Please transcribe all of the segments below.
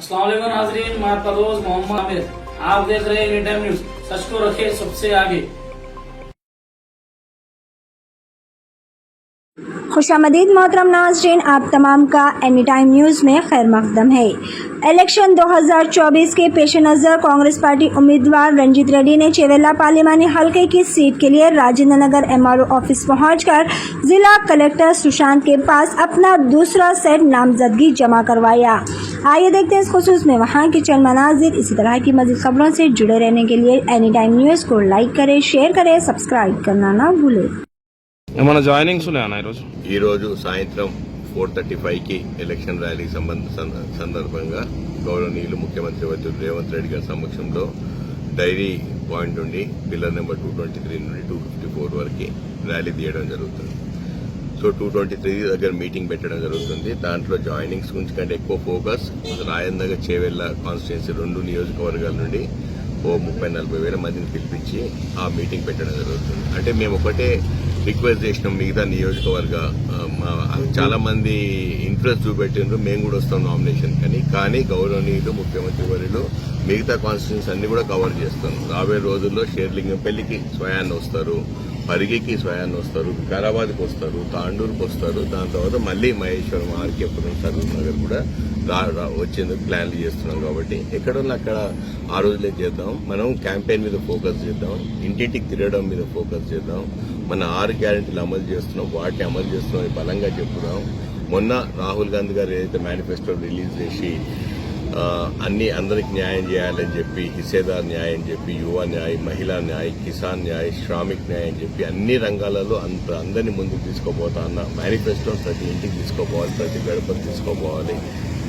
अस्सलाम वालेकुम नाज़रीन, मैं आपका दोस्त मोहम्मद आमिर। आप देख रहे हैं एनी टाइम न्यूज। सच को रखे सबसे आगे। खुशामदीद मोहतरम नाज़रीन, आप तमाम का एनी टाइम न्यूज़ में खैर मकदम है। इलेक्शन 2024 के पेश नज़र कांग्रेस पार्टी उम्मीदवार रंजीत रेड्डी ने चेवेला पार्लिमानी हल्के की सीट के लिए राजेंद्र नगर MRO ऑफिस पहुंचकर जिला कलेक्टर सुशांत के पास अपना दूसरा सेट नामजदगी जमा करवाया। आइए देखते हैं इस खुसूस में वहां के चंद मनाजिर। इसी तरह की मज़ीद खबरों से जुड़े रहने के लिए एनी टाइम न्यूज़ को लाइक करें, शेयर करें, सब्सक्राइब करना ना भूलें। ఏమైనా జాయినింగ్స్ ఉన్నాయన్న ఈరోజు సాయంత్రం 4:35కి ఎలక్షన్ ర్యాలీ సందర్భంగా గౌరవనీయులు ముఖ్యమంత్రి వర్యులు రేవంత్ రెడ్డి గారి సమక్షంలో డైరీ పాయింట్ నుండి పిల్లర్ నెంబర్ 223 నుండి 254 వరకు ర్యాలీ తీయడం జరుగుతుంది. సో 223 దగ్గర మీటింగ్ పెట్టడం జరుగుతుంది. దాంట్లో జాయినింగ్స్ గురించి కంటే ఎక్కువ ఫోకస్ రాజేంద్ర నగర్ చేవెళ్ల కాన్స్టిట్యున్సీ 2 నియోజకవర్గాల నుండి 30-40 వేల మందిని పిలిపించి ఆ మీటింగ్ పెట్టడం జరుగుతుంది. అంటే మేము ఒకటే రిక్వెస్ట్ చేసినాం, మిగతా నియోజకవర్గ చాలా మంది ఇంట్రెస్ట్ చూపెట్టిండ్రు, మేము కూడా వస్తాం నామినేషన్ కానీ గౌరవనీయులు ముఖ్యమంత్రి వర్యులు మిగతా కాన్స్టిట్యూన్స్ అన్ని కూడా కవర్ చేస్తాం. రాబోయే రోజుల్లో షేర్లింగంపల్లికి స్వయాన్ని వస్తారు, పరిగికి స్వయాన్ని వస్తారు, వికారాబాద్కి వస్తారు, తాండూరుకి వస్తారు. దాని తర్వాత మళ్లీ మహేశ్వరం, ఆర్కేపురం, సరూర్ నగర్ కూడా వచ్చేందుకు ప్లాన్లు చేస్తున్నాం. కాబట్టి ఎక్కడున్నా అక్కడ ఆ రోజులే చేద్దాం. మనం క్యాంపెయిన్ మీద ఫోకస్ చేద్దాం, ఇంటింటికి తిరగడం మీద ఫోకస్ చేద్దాం. మన 6 గ్యారెంటీలు అమలు చేస్తున్నాం, వాటిని అమలు చేస్తున్నాం బలంగా చెప్పుదాం. మొన్న రాహుల్ గాంధీ గారు ఏదైతే మేనిఫెస్టో రిలీజ్ చేసి అందరికి న్యాయం చేయాలని చెప్పి, హిస్సేదార్ న్యాయం చెప్పి, యువ న్యాయ్, మహిళా న్యాయ్, కిసాన్ న్యాయ్, శ్రామిక్ న్యాయం చెప్పి అన్ని రంగాలలో అందరినీ ముందుకు తీసుకోపోతా అన్న మేనిఫెస్టో ప్రతి ఇంటికి తీసుకోపోవాలి, ప్రతి గడపకు తీసుకోపోవాలి.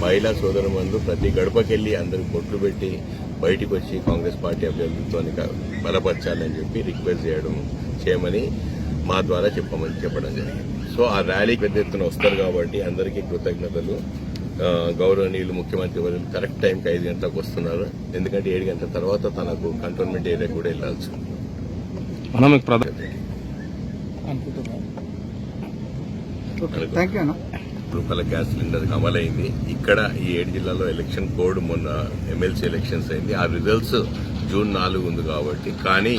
మహిళా సోదరులందరూ ప్రతి గడపకెళ్లి అందరికి బొట్లు పెట్టి బయటికి వచ్చి కాంగ్రెస్ పార్టీ అభ్యర్థులతో బలపరచాలని చెప్పి రిక్వెస్ట్ చేయమని మా ద్వారా చెప్పడం జరిగింది. సో ఆ ర్యాలీకి పెద్ద ఎత్తున వస్తారు కాబట్టి అందరికీ కృతజ్ఞతలు. గౌరవనీయులు ముఖ్యమంత్రి వర్యులు కరెక్ట్ టైంకి 5 గంటలకు వస్తున్నారు. ఎందుకంటే 7 గంటల తర్వాత తనకు కంటోన్మెంట్ ఏరియా కూడా వెళ్లాల్సి రూపాయల గ్యాస్ సిలిండర్ అమలైంది. ఇక్కడ ఈ 7 జిల్లాల్లో ఎలక్షన్ కోడ్ మొన్న ఎమ్మెల్సీ ఎలక్షన్స్ అయింది. ఆ రిజల్ట్స్ జూన్ 4 ఉంది కాబట్టి. కానీ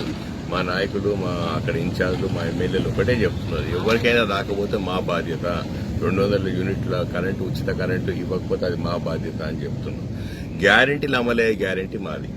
మా నాయకులు, మా అక్కడ ఇన్ఛార్జ్లు, మా ఎమ్మెల్యేలు ఒకటే చెప్తున్నారు, ఎవరికైనా రాకపోతే మా బాధ్యత. 200 యూనిట్ల కరెంటు, ఉచిత కరెంటు ఇవ్వకపోతే అది మా బాధ్యత అని చెప్తున్నాం. గ్యారెంటీలు అమలయ్యే గ్యారెంటీ మాది.